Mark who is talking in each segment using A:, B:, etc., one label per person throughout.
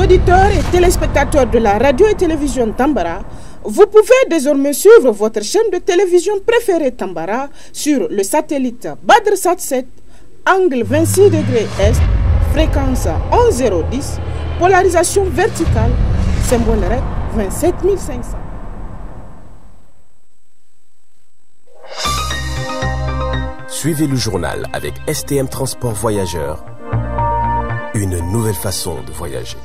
A: auditeurs et téléspectateurs de la radio et télévision Tambara, vous pouvez désormais suivre votre chaîne de télévision préférée Tambara sur le satellite BadrSat 7, angle 26 degrés Est, fréquence 11010, polarisation verticale, symbole REC 27500.
B: Suivez le journal avec STM Transport Voyageurs, une nouvelle façon de voyager.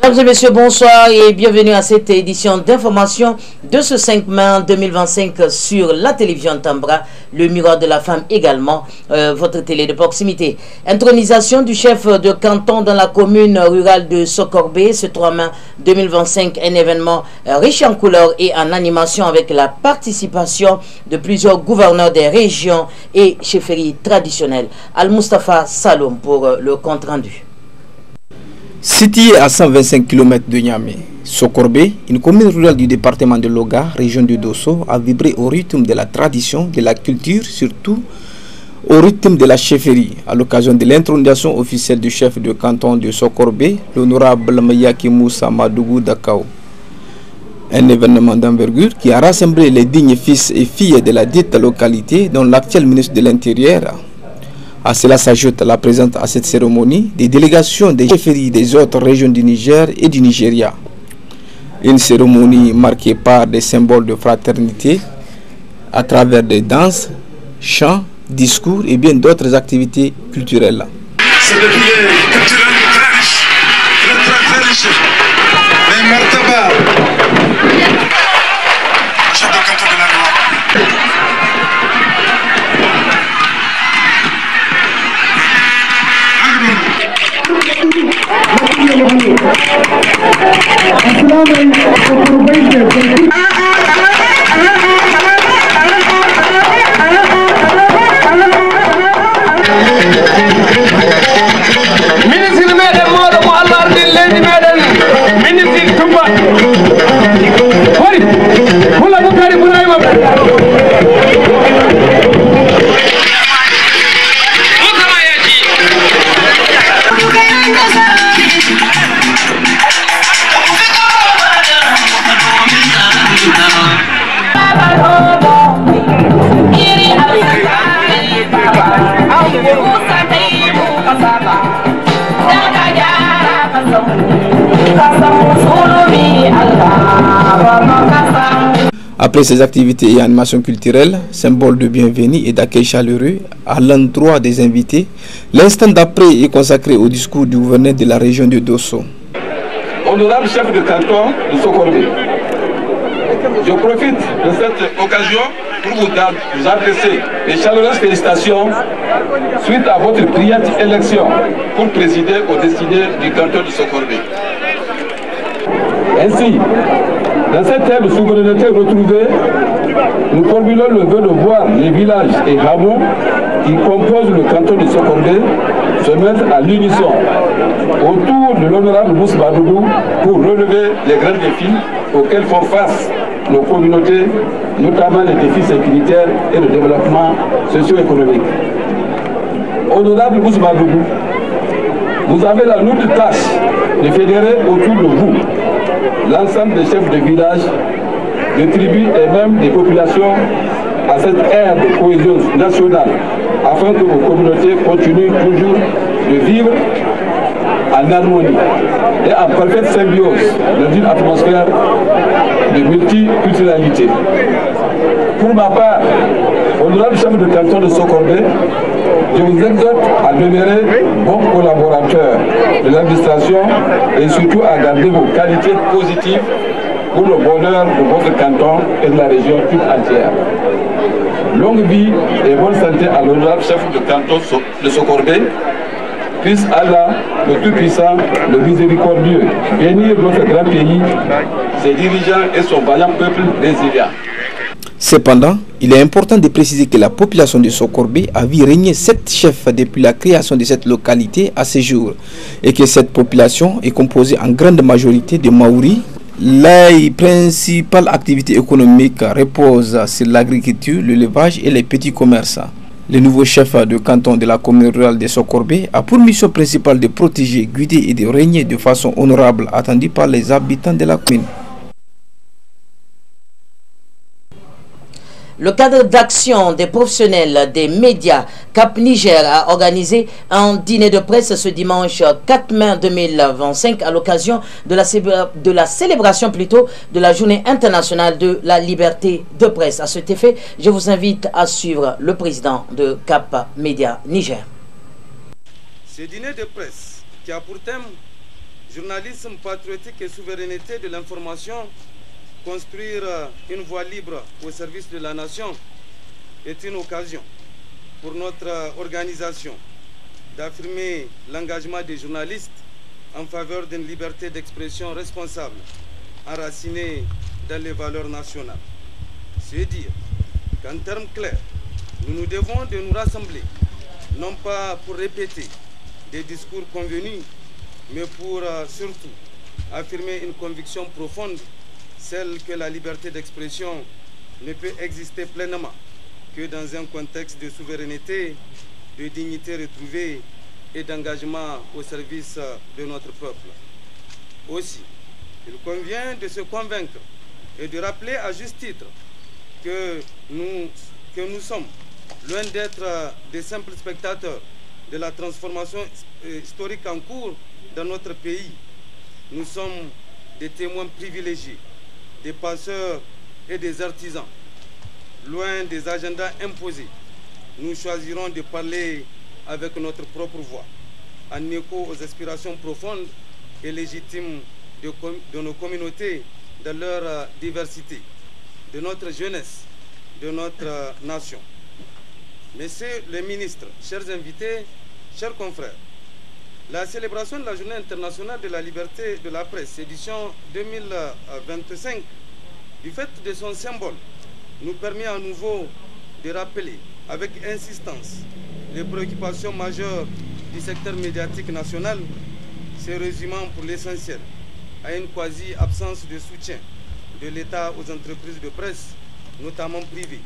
C: Mesdames et messieurs, bonsoir et bienvenue à cette édition d'information de ce 5 mai 2025 sur la télévision Tambara, le miroir de la femme également, votre télé de proximité. Intronisation du chef de canton dans la commune rurale de Sokorbe ce 3 mai 2025, un événement riche en couleurs et en animation avec la participation de plusieurs gouverneurs des régions et chefferies traditionnelles. Al-Mustafa Saloum pour le compte rendu.
D: Située à 125 km de Niamey, Sokorbe, une commune rurale du département de Loga, région de Dosso, a vibré au rythme de la tradition, de la culture, surtout au rythme de la chefferie, à l'occasion de l'intronisation officielle du chef de canton de Sokorbe, l'honorable Mayaki Moussa Madougou Dakao. Un événement d'envergure qui a rassemblé les dignes fils et filles de la dite localité, dont l'actuel ministre de l'Intérieur. À cela s'ajoute la présence à cette cérémonie des délégations des chefferies des autres régions du Niger et du Nigeria. Une cérémonie marquée par des symboles de fraternité à travers des danses, chants, discours et bien d'autres activités culturelles.
E: C'est des billets culturels très riches, très riches. Les martaba, chef de canton de la loi.
F: Ministre meɗen moɗo mo Allah ardi leydi meɗen ministre Tumba wari Hula Boukari Bounayma
D: Après ces activités et animations culturelles, symbole de bienvenue et d'accueil chaleureux à l'endroit des invités, l'instant d'après est consacré au discours du gouverneur de la région de Dosso.
F: Honorable chef de canton de Sokorbe, je profite de cette occasion pour vous adresser les chaleureuses félicitations suite à votre brillante élection pour présider aux destinées du canton de Sokorbe. Ainsi, dans cette ère de souveraineté retrouvée, nous formulons le vœu de voir les villages et hameaux qui composent le canton de Sokorbe se mettre à l'unisson autour de l'honorable Moussa Madougou pour relever les grands défis auxquels font face nos communautés, notamment les défis sécuritaires et le développement socio-économique. Honorable Moussa Madougou, vous avez la lourde tâche de fédérer autour de vous l'ensemble des chefs de village, de tribus et même des populations à cette ère de cohésion nationale afin que vos communautés continuent toujours de vivre en harmonie et en parfaite symbiose dans une atmosphère de multiculturalité. Pour ma part, Honorable chef de canton de Sokorbe, je vous exhorte à demeurer bons collaborateurs de l'administration et surtout à garder vos qualités positives pour le bonheur de votre canton et de la région toute entière. Longue vie et bonne santé à l'honorable chef de canton de Sokorbe. Puisse Allah, le Tout-Puissant, le Miséricordieux, bénir notre grand pays, ses dirigeants et son vaillant peuple résilient.
D: Cependant, il est important de préciser que la population de Sokorbe a vu régner 7 chefs depuis la création de cette localité à ce jour et que cette population est composée en grande majorité de Maoris. La principale activité économique repose sur l'agriculture, l'élevage et les petits commerces. Le nouveau chef de canton de la commune rurale de Sokorbe a pour mission principale de protéger, guider et de régner de façon honorable attendue par les habitants de la commune.
C: Le cadre d'action des professionnels des médias Cap Niger a organisé un dîner de presse ce dimanche 4 mai 2025 à l'occasion de la célébration de la journée internationale de la liberté de presse. À cet effet, je vous invite à suivre le président de Cap Média Niger.
G: Ce dîner de presse qui a pour thème journalisme patriotique et souveraineté de l'information, construire une voie libre au service de la nation est une occasion pour notre organisation d'affirmer l'engagement des journalistes en faveur d'une liberté d'expression responsable, enracinée dans les valeurs nationales. C'est dire qu'en termes clairs, nous nous devons de nous rassembler, non pas pour répéter des discours convenus, mais pour surtout affirmer une conviction profonde, celle que la liberté d'expression ne peut exister pleinement que dans un contexte de souveraineté, de dignité retrouvée et d'engagement au service de notre peuple. Aussi, il convient de se convaincre et de rappeler à juste titre que nous sommes loin d'être des simples spectateurs de la transformation historique en cours dans notre pays. Nous sommes des témoins privilégiés, des passeurs et des artisans. Loin des agendas imposés, nous choisirons de parler avec notre propre voix, en écho aux aspirations profondes et légitimes de nos communautés dans leur diversité, de notre jeunesse, de notre nation. Messieurs les ministres, chers invités, chers confrères, la célébration de la Journée internationale de la liberté de la presse, édition 2025, du fait de son symbole, nous permet à nouveau de rappeler avec insistance les préoccupations majeures du secteur médiatique national, se résumant pour l'essentiel à une quasi-absence de soutien de l'État aux entreprises de presse, notamment privées.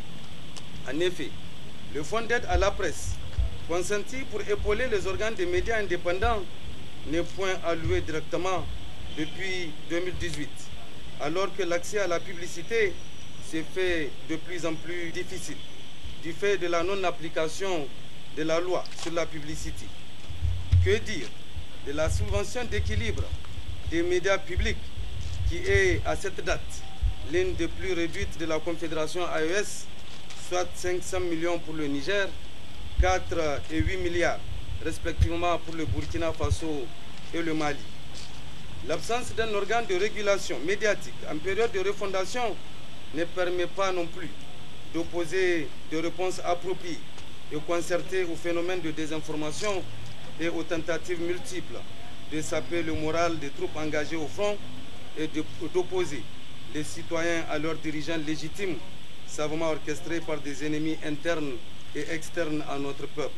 G: En effet, le fonds d'aide à la presse, consenti pour épauler les organes des médias indépendants, n'est point alloué directement depuis 2018, alors que l'accès à la publicité s'est fait de plus en plus difficile, du fait de la non-application de la loi sur la publicité. Que dire de la subvention d'équilibre des médias publics, qui est à cette date l'une des plus réduites de la Confédération AES, soit 500 millions pour le Niger, 4 et 8 milliards respectivement pour le Burkina Faso et le Mali. L'absence d'un organe de régulation médiatique en période de refondation ne permet pas non plus d'opposer des réponses appropriées et concertées au phénomène de désinformation et aux tentatives multiples de saper le moral des troupes engagées au front et d'opposer les citoyens à leurs dirigeants légitimes, savamment orchestrés par des ennemis internes et externes à notre peuple.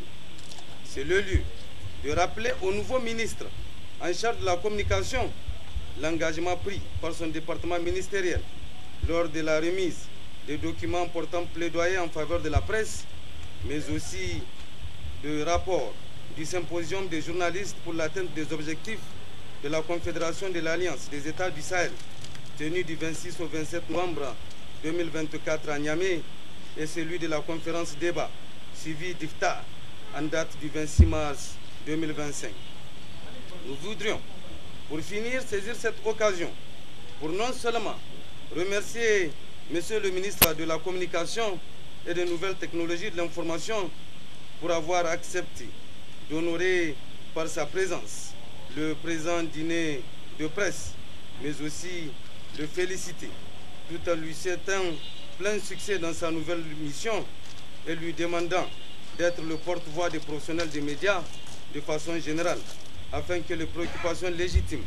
G: C'est le lieu de rappeler au nouveau ministre en charge de la communication l'engagement pris par son département ministériel lors de la remise des documents portant plaidoyer en faveur de la presse, mais aussi de rapport du symposium des journalistes pour l'atteinte des objectifs de la Confédération de l'Alliance des États du Sahel, tenu du 26 au 27 novembre 2024 à Niamey, et celui de la conférence débat suivi d'IFTA en date du 26 mars 2025. Nous voudrions, pour finir, saisir cette occasion pour non seulement remercier Monsieur le ministre de la Communication et des nouvelles technologies de l'information pour avoir accepté d'honorer par sa présence le présent dîner de presse, mais aussi de féliciter tout en lui souhaitant plein succès dans sa nouvelle mission et lui demandant d'être le porte-voix des professionnels des médias de façon générale, afin que les préoccupations légitimes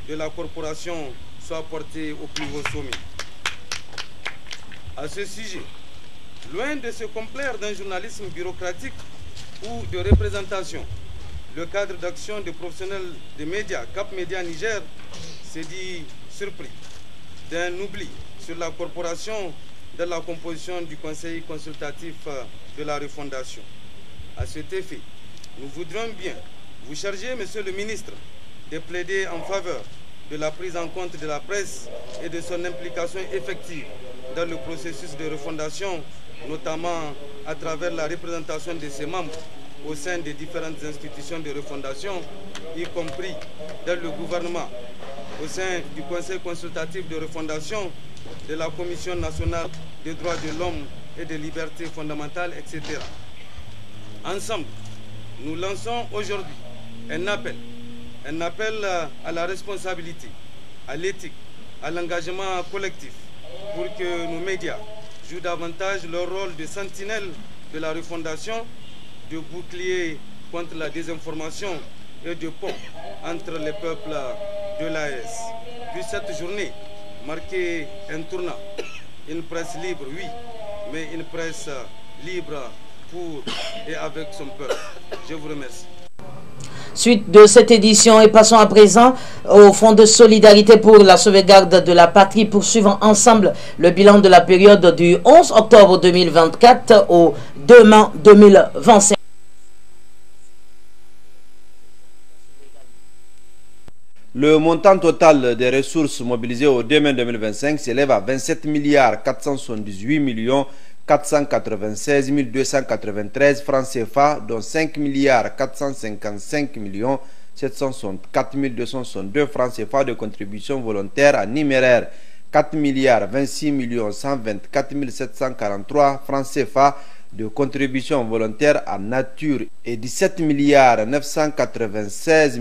G: de la corporation soient portées au plus haut sommet. À ce sujet, loin de se complaire d'un journalisme bureaucratique ou de représentation, le cadre d'action des professionnels des médias Cap Média Niger s'est dit surpris d'un oubli sur la corporation dans la composition du conseil consultatif de la refondation. À cet effet, nous voudrions bien vous charger, Monsieur le ministre, de plaider en faveur de la prise en compte de la presse et de son implication effective dans le processus de refondation, notamment à travers la représentation de ses membres au sein des différentes institutions de refondation, y compris dans le gouvernement, au sein du Conseil consultatif de refondation, de la Commission nationale des droits de l'homme et des libertés fondamentales, etc. Ensemble, nous lançons aujourd'hui un appel à la responsabilité, à l'éthique, à l'engagement collectif pour que nos médias jouent davantage leur rôle de sentinelle de la refondation, de bouclier contre la désinformation et de pont entre les peuples de l'AES. Puis cette journée marquer un tournant, une presse libre, oui, mais une presse libre pour et avec son peuple. Je vous remercie.
C: Suite de cette édition et passons à présent au Fonds de solidarité pour la sauvegarde de la patrie, poursuivant ensemble le bilan de la période du 11 octobre 2024 au 2 mai 2025.
H: Le montant total des ressources mobilisées au 2 mai 2025 s'élève à 27 478 496 293 francs CFA, dont 5 455 764 262 francs CFA de contributions volontaires en numéraire, 4 26 124 743 francs CFA de contributions volontaires en nature et 17 996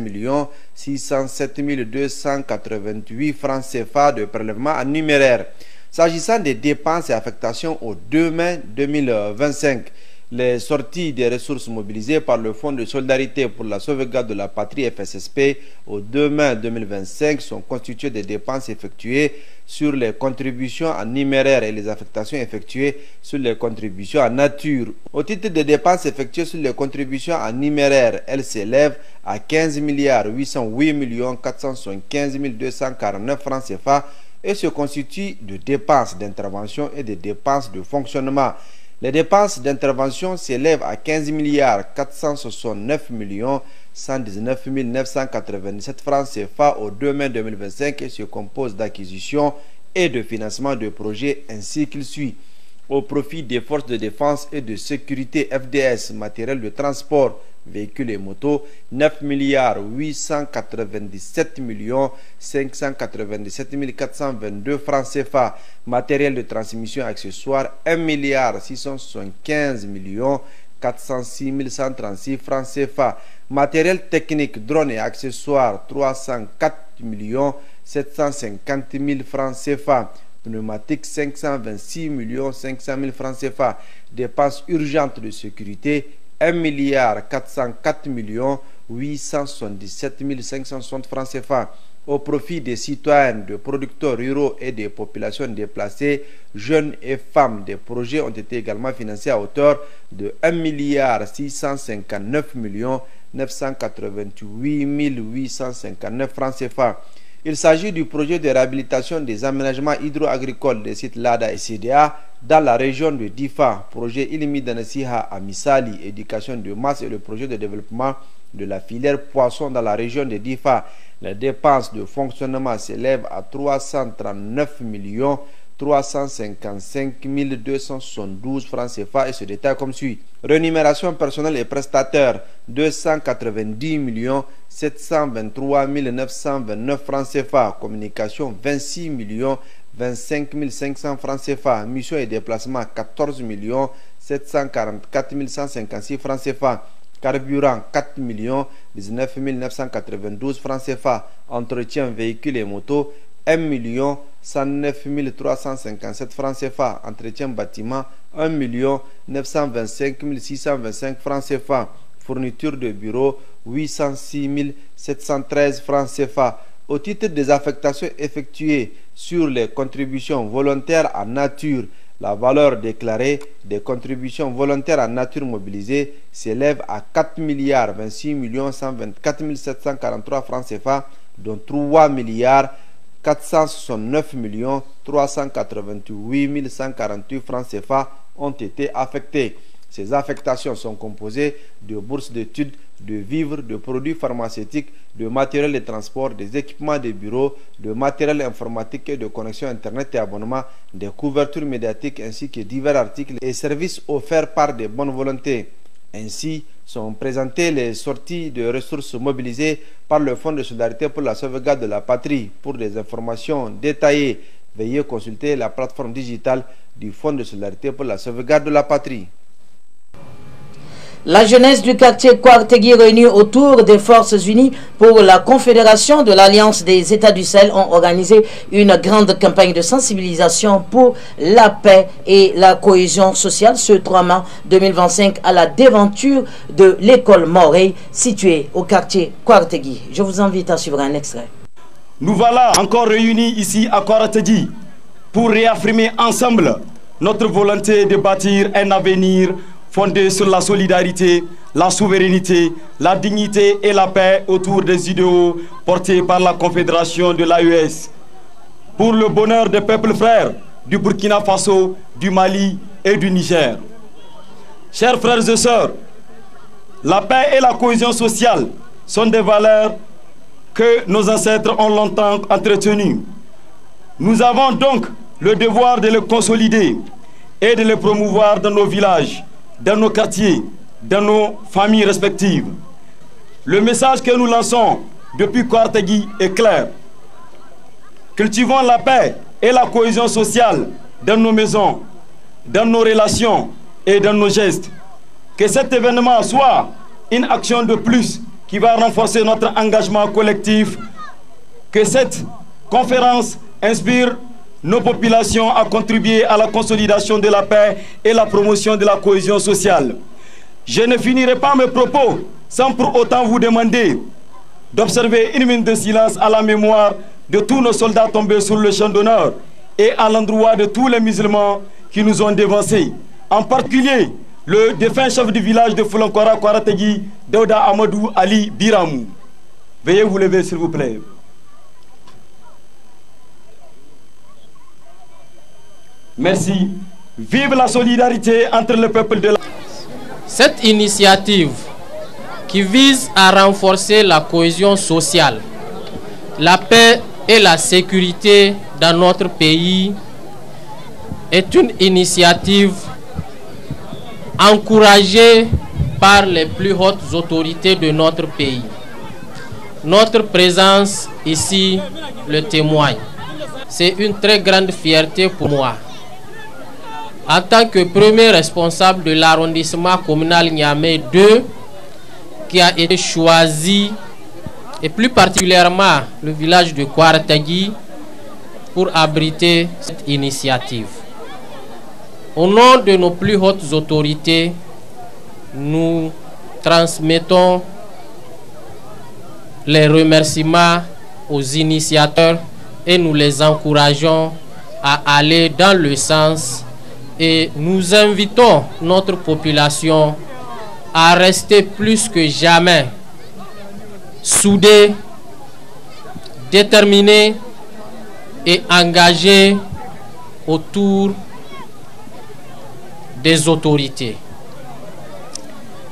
H: 607 288 francs CFA de prélèvement en numéraire. S'agissant des dépenses et affectations au 2 mai 2025, les sorties des ressources mobilisées par le Fonds de solidarité pour la sauvegarde de la patrie FSSP au 2 mai 2025 sont constituées des dépenses effectuées sur les contributions en numéraire et les affectations effectuées sur les contributions en nature. Au titre des dépenses effectuées sur les contributions en numéraire, elles s'élèvent à 15 808 475 249 francs CFA et se constituent de dépenses d'intervention et de dépenses de fonctionnement. Les dépenses d'intervention s'élèvent à 15 469 119 997 francs CFA au 2 mai 2025 et se composent d'acquisition et de financement de projets ainsi qu'il suit. Au profit des forces de défense et de sécurité FDS, matériel de transport, véhicules et motos, 9 897 597 422 francs CFA. Matériel de transmission accessoire, 1 675 406 136 francs CFA. Matériel technique, drones et accessoires, 304 750 000 francs CFA. Pneumatique, 526 500 000 francs CFA. Dépenses urgentes de sécurité, 1 404 877 560 francs CFA. Au profit des citoyens, de producteurs ruraux et des populations déplacées, jeunes et femmes, des projets ont été également financés à hauteur de 1 659 988 859 francs CFA. Il s'agit du projet de réhabilitation des aménagements hydro-agricoles des sites LADA et CDA dans la région de Difa, projet Ilimi Danasiha à Misali, éducation de masse et le projet de développement de la filière poisson dans la région de Difa. Les dépenses de fonctionnement s'élèvent à 339 355 272 francs CFA et se détaillent comme suit. Rémunération personnelle et prestataires, 290 723 929 francs CFA. Communication, 26 25 500 francs CFA. Mission et déplacement 14 744 156 francs CFA. Carburant 4 19 992 francs CFA. Entretien véhicules et motos 1 109 357 francs CFA. Entretien bâtiment 1 925 625 francs CFA. Fourniture de bureau 806 713 francs CFA. Au titre des affectations effectuées sur les contributions volontaires en nature, la valeur déclarée des contributions volontaires en nature mobilisées s'élève à 4 26 124 743 francs CFA, dont 3 469 388 148 francs CFA ont été affectés. Ces affectations sont composées de bourses d'études, de vivres, de produits pharmaceutiques, de matériel de transport, des équipements de bureaux, de matériel informatique et de connexion Internet et abonnement, des couvertures médiatiques ainsi que divers articles et services offerts par des bonnes volontés. Ainsi sont présentées les sorties de ressources mobilisées par le Fonds de solidarité pour la sauvegarde de la patrie. Pour des informations détaillées, veuillez consulter la plateforme digitale du Fonds de solidarité pour la sauvegarde de la patrie.
C: La jeunesse du quartier Kouartegui réunie autour des Forces Unies pour la Confédération de l'Alliance des États du Sahel ont organisé une grande campagne de sensibilisation pour la paix et la cohésion sociale ce 3 mars 2025 à la déventure de l'école Morey située au quartier Kouartegui. Je vous invite à suivre un extrait.
I: Nous voilà encore réunis ici à Kouartegui pour réaffirmer ensemble notre volonté de bâtir un avenir fondé sur la solidarité, la souveraineté, la dignité et la paix autour des idéaux portés par la Confédération de l'AES. Pour le bonheur des peuples frères du Burkina Faso, du Mali et du Niger. Chers frères et sœurs, la paix et la cohésion sociale sont des valeurs que nos ancêtres ont longtemps entretenues. Nous avons donc le devoir de les consolider et de les promouvoir dans nos villages, dans nos quartiers, dans nos familles respectives. Le message que nous lançons depuis Kouartegui est clair. Cultivons la paix et la cohésion sociale dans nos maisons, dans nos relations et dans nos gestes. Que cet événement soit une action de plus qui va renforcer notre engagement collectif. Que cette conférence inspire nos populations à contribuer à la consolidation de la paix et la promotion de la cohésion sociale. Je ne finirai pas mes propos sans pour autant vous demander d'observer une minute de silence à la mémoire de tous nos soldats tombés sur le champ d'honneur et à l'endroit de tous les musulmans qui nous ont dévancés. En particulier, le défunt chef du village de Fulankora Kouartegui, Daouda Amadou Ali Biramou. Veuillez vous lever s'il vous plaît. Merci. Vive la solidarité entre le peuple de la...
J: Cette initiative qui vise à renforcer la cohésion sociale, la paix et la sécurité dans notre pays est une initiative encouragée par les plus hautes autorités de notre pays. Notre présence ici le témoigne. C'est une très grande fierté pour moi. En tant que premier responsable de l'arrondissement communal Niamey 2, qui a été choisi, et plus particulièrement le village de Kouartegui, pour abriter cette initiative. Au nom de nos plus hautes autorités, nous transmettons les remerciements aux initiateurs et nous les encourageons à aller dans le sens et nous invitons notre population à rester plus que jamais soudée, déterminée et engagée autour des autorités.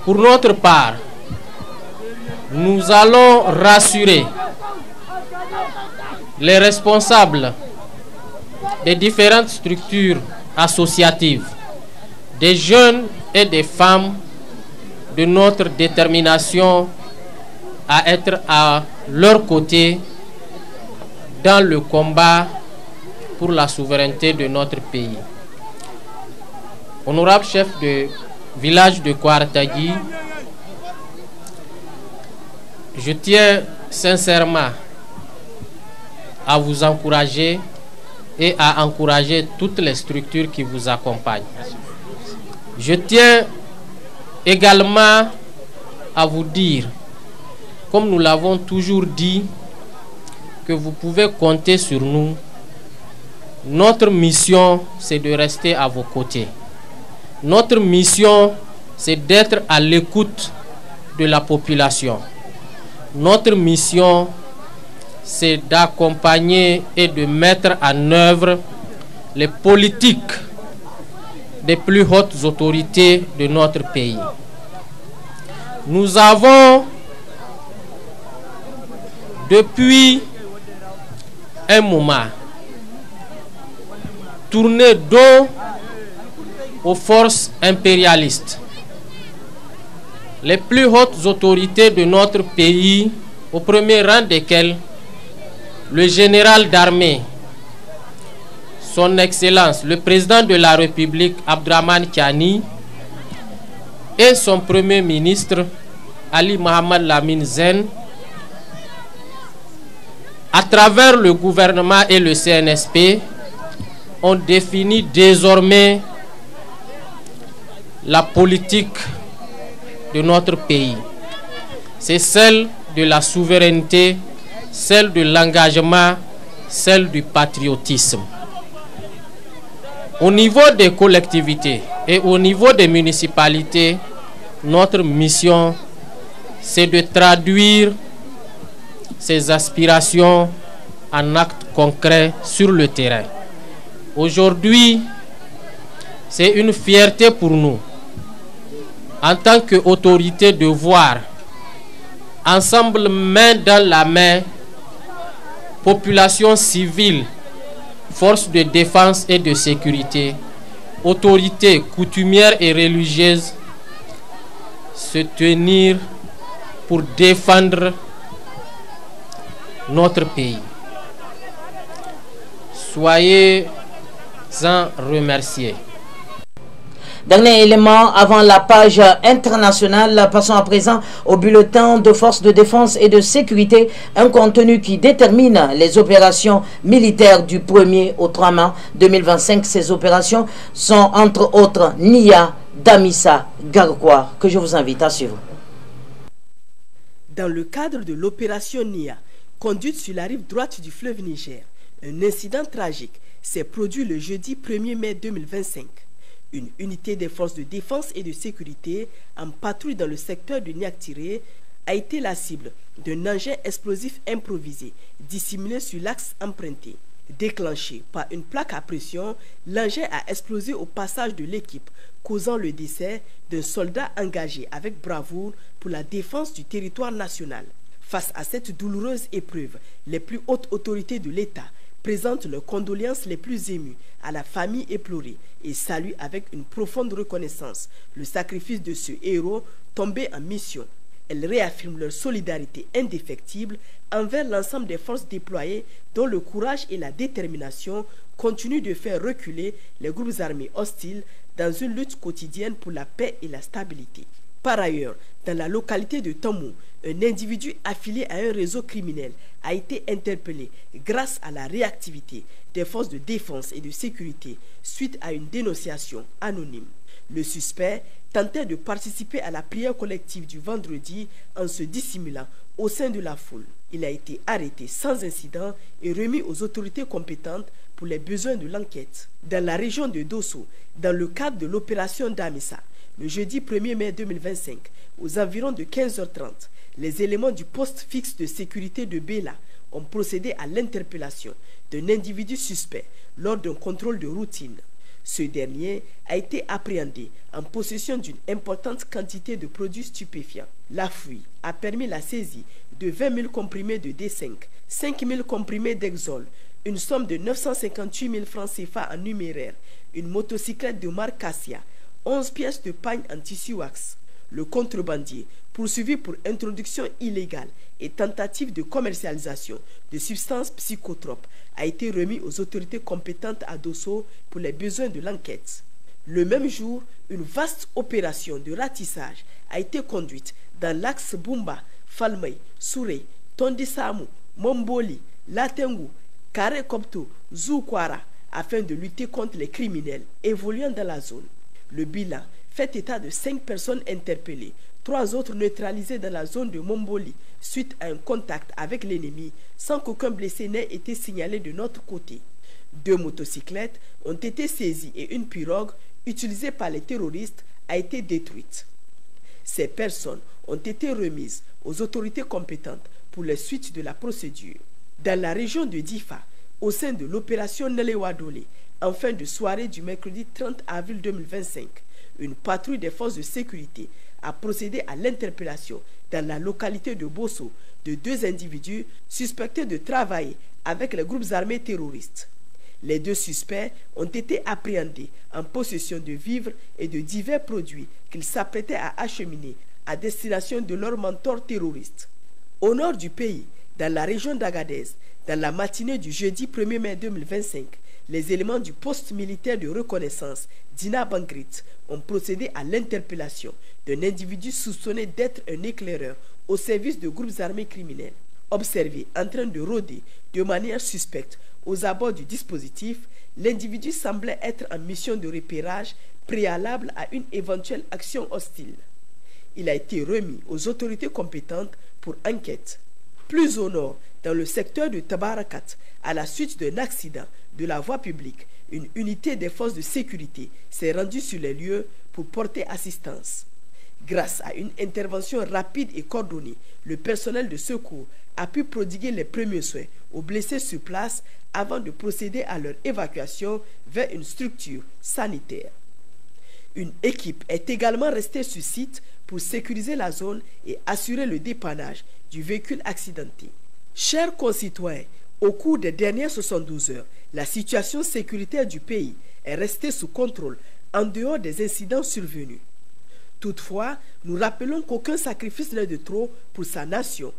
J: Pour notre part, nous allons rassurer les responsables des différentes structures associatives, des jeunes et des femmes, de notre détermination à être à leur côté dans le combat pour la souveraineté de notre pays. Honorable chef de village de Kouartagui, je tiens sincèrement à vous encourager et à encourager toutes les structures qui vous accompagnent. Je tiens également à vous dire, comme nous l'avons toujours dit, que vous pouvez compter sur nous. Notre mission, c'est de rester à vos côtés. Notre mission, c'est d'être à l'écoute de la population. Notre mission, c'est d'accompagner et de mettre en œuvre les politiques des plus hautes autorités de notre pays. Nous avons, depuis un moment, tourné dos aux forces impérialistes. Les plus hautes autorités de notre pays, au premier rang desquelles le général d'armée, son Excellence, le président de la République, Abdraman Tiani, et son premier ministre, Ali Mohamed Lamine Zen, à travers le gouvernement et le CNSP, ont défini désormais la politique de notre pays. C'est celle de la souveraineté, celle de l'engagement, celle du patriotisme. Au niveau des collectivités et au niveau des municipalités, notre mission, c'est de traduire ces aspirations en actes concrets sur le terrain. Aujourd'hui, c'est une fierté pour nous, en tant qu'autorité, de voir ensemble, main dans la main, population civile, forces de défense et de sécurité, autorités coutumières et religieuses, se tenir pour défendre notre pays. Soyez-en remerciés.
C: Dernier élément avant la page internationale, passons à présent au bulletin de forces de défense et de sécurité, un contenu qui détermine les opérations militaires du 1er au 3 mai 2025. Ces opérations sont entre autres Nia, Damissa, Garkwa, que je vous invite à suivre.
K: Dans le cadre de l'opération Nia, conduite sur la rive droite du fleuve Niger, un incident tragique s'est produit le jeudi 1er mai 2025. Une unité des forces de défense et de sécurité en patrouille dans le secteur de Niaktiré a été la cible d'un engin explosif improvisé dissimulé sur l'axe emprunté. Déclenché par une plaque à pression, l'engin a explosé au passage de l'équipe, causant le décès d'un soldat engagé avec bravoure pour la défense du territoire national. Face à cette douloureuse épreuve, les plus hautes autorités de l'État présentent leurs condoléances les plus émues à la famille éplorée et saluent avec une profonde reconnaissance le sacrifice de ce héros tombé en mission. Elles réaffirment leur solidarité indéfectible envers l'ensemble des forces déployées dont le courage et la détermination continuent de faire reculer les groupes armés hostiles dans une lutte quotidienne pour la paix et la stabilité. Par ailleurs, dans la localité de Tamou, un individu affilié à un réseau criminel a été interpellé grâce à la réactivité des forces de défense et de sécurité suite à une dénonciation anonyme. Le suspect tentait de participer à la prière collective du vendredi en se dissimulant au sein de la foule. Il a été arrêté sans incident et remis aux autorités compétentes pour les besoins de l'enquête. Dans la région de Dosso, dans le cadre de l'opération Damissa, le jeudi 1er mai 2025, aux environs de 15h30, les éléments du poste fixe de sécurité de Bela ont procédé à l'interpellation d'un individu suspect lors d'un contrôle de routine. Ce dernier a été appréhendé en possession d'une importante quantité de produits stupéfiants. La fouille a permis la saisie de 20 000 comprimés de D5, 5 000 comprimés d'Exol, une somme de 958 000 francs CFA en numéraire, une motocyclette de marque Cassia, 11 pièces de pagne en tissu wax. Le contrebandier, poursuivi pour introduction illégale et tentative de commercialisation de substances psychotropes a été remis aux autorités compétentes à Dosso pour les besoins de l'enquête. Le même jour, une vaste opération de ratissage a été conduite dans l'axe Bumba, Falmey, Souré, Tondisamu, Momboli, Latengu, Kare-Kopto, Zoukwara, afin de lutter contre les criminels évoluant dans la zone. Le bilan fait état de 5 personnes interpellées, 3 autres neutralisées dans la zone de Momboli suite à un contact avec l'ennemi, sans qu'aucun blessé n'ait été signalé de notre côté. 2 motocyclettes ont été saisies et une pirogue utilisée par les terroristes a été détruite. Ces personnes ont été remises aux autorités compétentes pour les suites de la procédure. Dans la région de Difa, au sein de l'opération Nelewadole, en fin de soirée du mercredi 30 avril 2025, une patrouille des forces de sécurité a procédé à l'interpellation dans la localité de Bosso de 2 individus suspectés de travailler avec les groupes armés terroristes. Les 2 suspects ont été appréhendés en possession de vivres et de divers produits qu'ils s'apprêtaient à acheminer à destination de leurs mentors terroristes. Au nord du pays, dans la région d'Agadez, dans la matinée du jeudi 1er mai 2025, les éléments du poste militaire de reconnaissance d'Ina Bangrit ont procédé à l'interpellation d'un individu soupçonné d'être un éclaireur au service de groupes armés criminels. Observé en train de rôder de manière suspecte aux abords du dispositif, l'individu semblait être en mission de repérage préalable à une éventuelle action hostile. Il a été remis aux autorités compétentes pour enquête. Plus au nord, dans le secteur de Tabarakat, à la suite d'un accident de la voie publique, une unité des forces de sécurité s'est rendue sur les lieux pour porter assistance. Grâce à une intervention rapide et coordonnée, le personnel de secours a pu prodiguer les premiers soins aux blessés sur place avant de procéder à leur évacuation vers une structure sanitaire. Une équipe est également restée sur site pour sécuriser la zone et assurer le dépannage du véhicule accidenté. Chers concitoyens, au cours des dernières 72 heures, la situation sécuritaire du pays est restée sous contrôle en dehors des incidents survenus. Toutefois, nous rappelons qu'aucun sacrifice n'est de trop pour sa nation.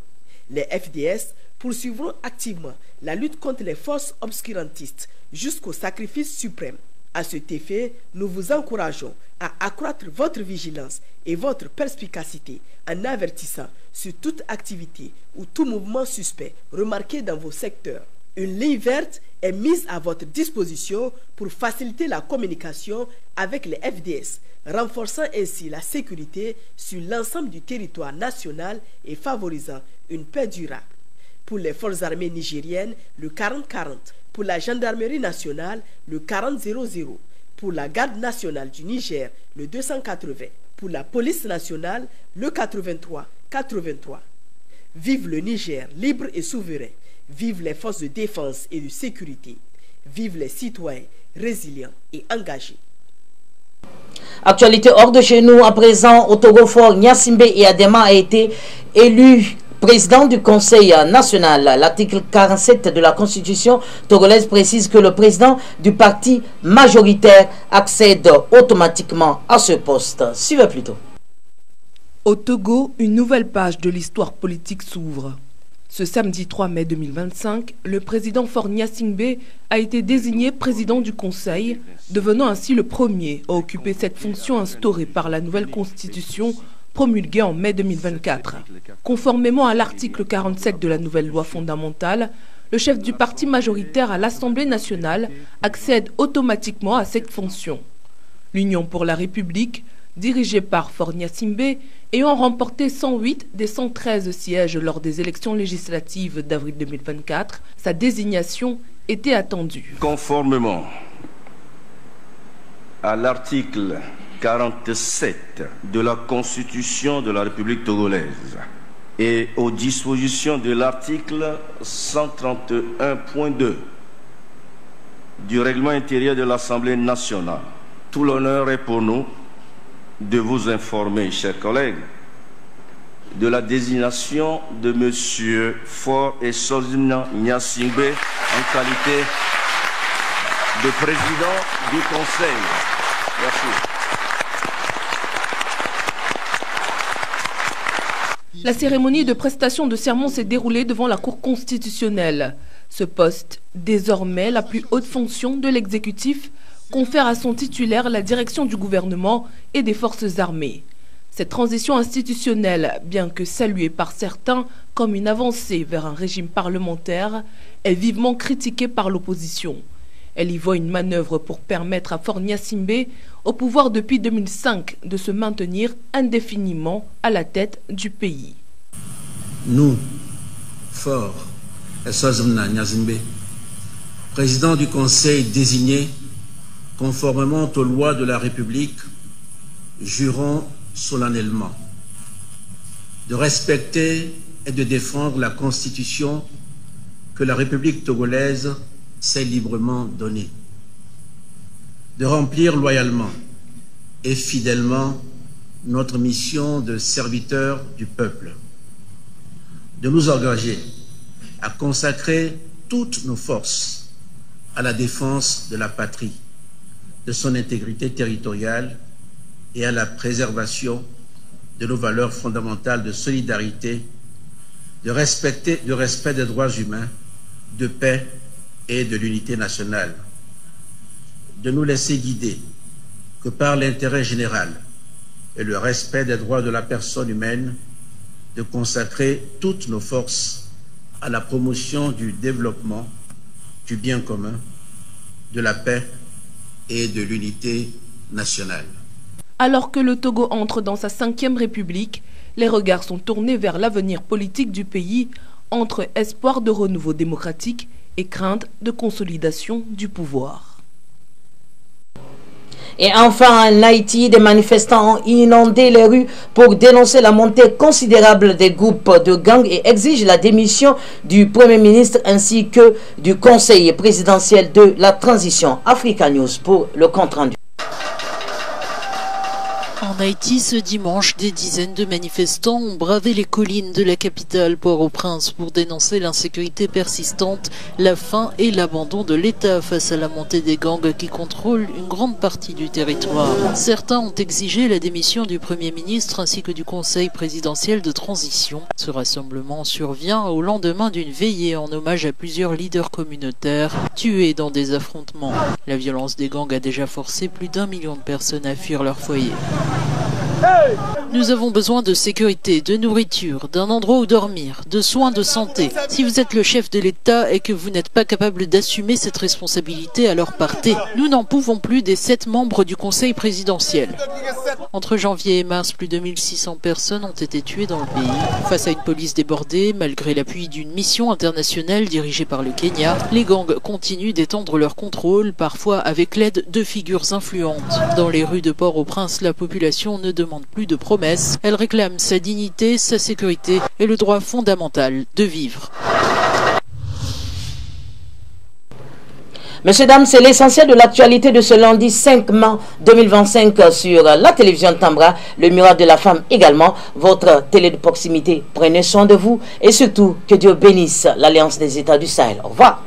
K: Les FDS poursuivront activement la lutte contre les forces obscurantistes jusqu'au sacrifice suprême. À cet effet, nous vous encourageons à accroître votre vigilance et votre perspicacité en avertissant sur toute activité ou tout mouvement suspect remarqué dans vos secteurs. Une ligne verte est mise à votre disposition pour faciliter la communication avec les FDS, renforçant ainsi la sécurité sur l'ensemble du territoire national et favorisant une paix durable. Pour les forces armées nigériennes, le 40-40. Pour la gendarmerie nationale, le 40-00. Pour la garde nationale du Niger, le 280. Pour la police nationale, le 83-83. Vive le Niger libre et souverain. Vive les forces de défense et de sécurité. Vive les citoyens résilients et engagés.
C: Actualité hors de chez nous, à présent, au Togo fort, Gnassingbé et Adema a été élu président du Conseil national. L'article 47 de la Constitution togolaise précise que le président du parti majoritaire accède automatiquement à ce poste. Suivez plutôt.
L: Au Togo, une nouvelle page de l'histoire politique s'ouvre. Ce samedi 3 mai 2025, le président Faure Gnassingbé a été désigné président du Conseil, devenant ainsi le premier à occuper cette fonction instaurée par la nouvelle constitution promulguée en mai 2024. Conformément à l'article 47 de la nouvelle loi fondamentale, le chef du parti majoritaire à l'Assemblée nationale accède automatiquement à cette fonction. L'Union pour la République, dirigée par Faure Gnassingbé, ayant remporté 108 des 113 sièges lors des élections législatives d'avril 2024, sa désignation était attendue.
M: Conformément à l'article 47 de la Constitution de la République togolaise et aux dispositions de l'article 131.2 du règlement intérieur de l'Assemblée nationale, tout l'honneur est pour nous de vous informer, chers collègues, de la désignation de M. Faure Gnassingbé en qualité de président du Conseil. Merci.
L: La cérémonie de prestation de serment s'est déroulée devant la Cour constitutionnelle. Ce poste, désormais la plus haute fonction de l'exécutif, confère à son titulaire la direction du gouvernement et des forces armées. Cette transition institutionnelle, bien que saluée par certains comme une avancée vers un régime parlementaire, est vivement critiquée par l'opposition. Elle y voit une manœuvre pour permettre à Faure Gnassingbé, au pouvoir depuis 2005, de se maintenir indéfiniment à la tête du pays.
N: Nous, Faure Eswazimna Gnassingbé, président du Conseil désigné conformément aux lois de la République, jurons solennellement de respecter et de défendre la Constitution que la République togolaise s'est librement donnée, de remplir loyalement et fidèlement notre mission de serviteur du peuple, de nous engager à consacrer toutes nos forces à la défense de la patrie, de son intégrité territoriale et à la préservation de nos valeurs fondamentales de solidarité, de respect des droits humains, de paix et de l'unité nationale, de nous laisser guider que par l'intérêt général et le respect des droits de la personne humaine, de consacrer toutes nos forces à la promotion du développement, du bien commun, de la paix et de l'unité nationale.
L: Alors que le Togo entre dans sa 5e République, les regards sont tournés vers l'avenir politique du pays, entre espoir de renouveau démocratique et crainte de consolidation du pouvoir.
C: Et enfin, en Haïti, des manifestants ont inondé les rues pour dénoncer la montée considérable des groupes de gangs et exigent la démission du Premier ministre ainsi que du Conseil présidentiel de la transition. Africa News pour le compte-rendu.
O: En Haïti, ce dimanche, des dizaines de manifestants ont bravé les collines de la capitale Port-au-Prince pour dénoncer l'insécurité persistante, la faim et l'abandon de l'État face à la montée des gangs qui contrôlent une grande partie du territoire. Certains ont exigé la démission du Premier ministre ainsi que du Conseil présidentiel de transition. Ce rassemblement survient au lendemain d'une veillée en hommage à plusieurs leaders communautaires tués dans des affrontements. La violence des gangs a déjà forcé plus d'1 million de personnes à fuir leur foyer. Nous avons besoin de sécurité, de nourriture, d'un endroit où dormir, de soins de santé. Si vous êtes le chef de l'État et que vous n'êtes pas capable d'assumer cette responsabilité, alors partez. Nous n'en pouvons plus des 7 membres du Conseil présidentiel. Entre janvier et mars, plus de 1600 personnes ont été tuées dans le pays. Face à une police débordée, malgré l'appui d'une mission internationale dirigée par le Kenya, les gangs continuent d'étendre leur contrôle, parfois avec l'aide de figures influentes. Dans les rues de Port-au-Prince, la population ne demande plus de promesses. Elle réclame sa dignité, sa sécurité et le droit fondamental de vivre.
C: Messieurs, dames, c'est l'essentiel de l'actualité de ce lundi 5 mai 2025 sur la télévision Tambra, le miroir de la femme également, votre télé de proximité. Prenez soin de vous et surtout que Dieu bénisse l'Alliance des États du Sahel. Au revoir.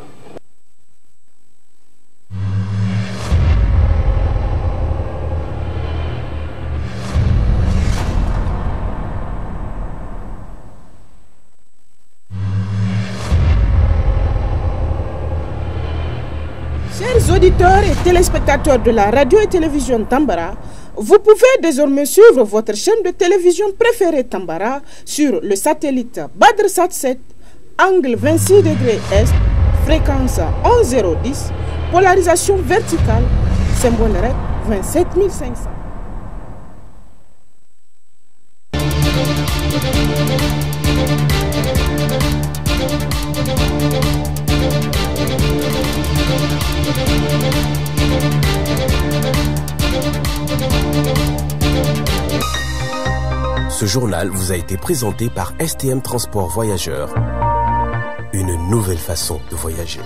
A: Chers auditeurs et téléspectateurs de la radio et télévision Tambara, vous pouvez désormais suivre votre chaîne de télévision préférée Tambara sur le satellite BadrSat 7, angle 26 degrés Est, fréquence 11010, polarisation verticale, symbole REC 27500.
B: Ce journal vous a été présenté par STM Transport Voyageurs. Une nouvelle façon de voyager.